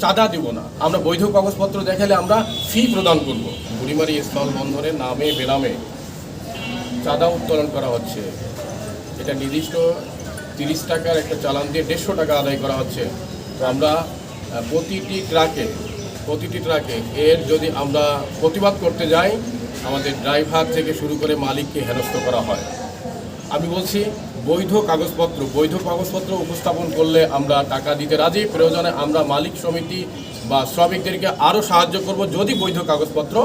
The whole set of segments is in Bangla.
চাঁদা দেব না। আমরা বৈধ কাগজপত্র দেখালে আমরা ফি প্রদান করব। বুড়িমারি স্থল বন্দরের নামে বেনামে চাঁদা উত্তোলন করা হচ্ছে। এটা নির্দিষ্ট 30 টাকার একটা চালান দিয়ে 150 টাকা আদায় করা হচ্ছে। তো আমরা প্রতিটি ট্রাকে এর যদি আমরা প্রতিবাদ করতে যাই, আমাদের ড্রাইভার থেকে শুরু করে মালিককে হেনস্থ করা হয়। আমি বলছি বৈধ কাগজপত্র উপস্থাপন করলে আমরা টাকা দিতে রাজি। প্রয়োজনে আমরা মালিক সমিতি বা শ্রমিকদেরকে আরও সাহায্য করব যদি বৈধ কাগজপত্র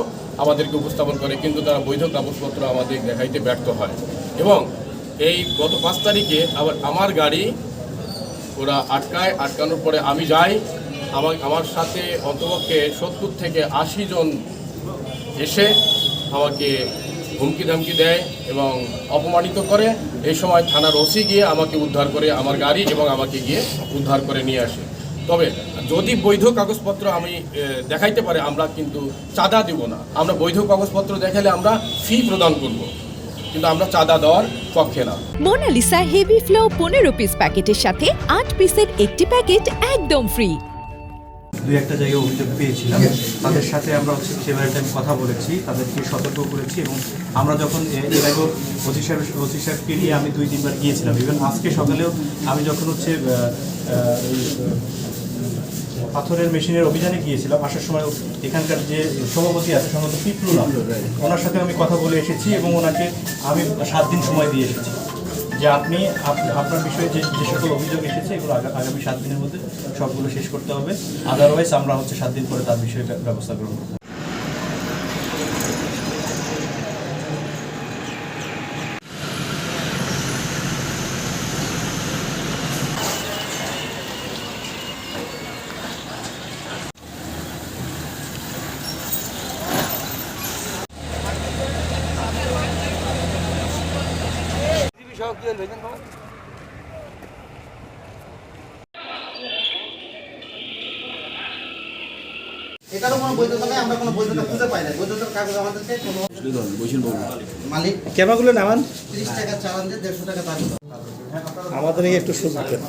আমাদেরকে উপস্থাপন করে, কিন্তু তারা বৈধ কাগজপত্র আমাদের দেখাইতে ব্যর্থ হয়। এবং এই গত 5 তারিখে আবার আমার গাড়ি ওরা আটকানোর পরে আমি যাই, আমার সাথে অন্তপক্ষে 70 থেকে 80 জন এসে আমাকে হুমকি ধামকি দেয় এবং অপমানিত করে। এই সময় থানার ওসি গিয়ে আমাকে উদ্ধার করে, আমার গাড়ি এবং আমাকে গিয়ে উদ্ধার করে নিয়ে আসে। তবে যদি বৈধ কাগজপত্র আমি দেখাইতে পারে, আমরা কিন্তু চাঁদা দেব না। আমরা বৈধ কাগজপত্র দেখালে আমরা ফি প্রদান করব, কিন্তু আমরা চাঁদা দেওয়ার পক্ষে না। মোনালিসা হেভি ফ্লো 15 পিস প্যাকেটের সাথে 8 পিসের একটি প্যাকেট একদম ফ্রি। দুই একটা জায়গায় অভিযোগ পেয়েছিলাম, তাদের সাথে আমরা সেভাবে টাইম কথা বলেছি, তাদেরকে সতর্ক করেছি। এবং আমরা যখন এর আগে ওসি সাহেবকে নিয়ে আমি 2-3 বার গিয়েছিলাম। ইভেন আজকে সকালেও আমি যখন পাথরের মেশিনের অভিযানে গিয়েছিলাম, আসার সময় এখানকার যে সভাপতি আছে সম্ভবত পিপলু, ওনার সাথে আমি কথা বলে এসেছি এবং ওনাকে আমি 7 দিন সময় দিয়ে এসেছি যে আপনি আপনার বিষয়ে যে সকল অভিযোগ এসেছে এগুলো আগামী 7 দিনের মধ্যে সবগুলো শেষ করতে হবে। আদারওয়াইজ আমরা 7 দিন পরে তার বিষয়ে ব্যবস্থা গ্রহণ করব। এটারও কোনো বৈধতা নেই, আমরা কোনো বৈধতা খুঁজে পাই না। বৈধতার কাগজ আমাদেরকে কোনো মালিক ক্যামেরাগুলো নামান, 30 টাকা চালান দিয়ে 150 টাকা দাবি। আমাদের একটু সুযোগ দেন।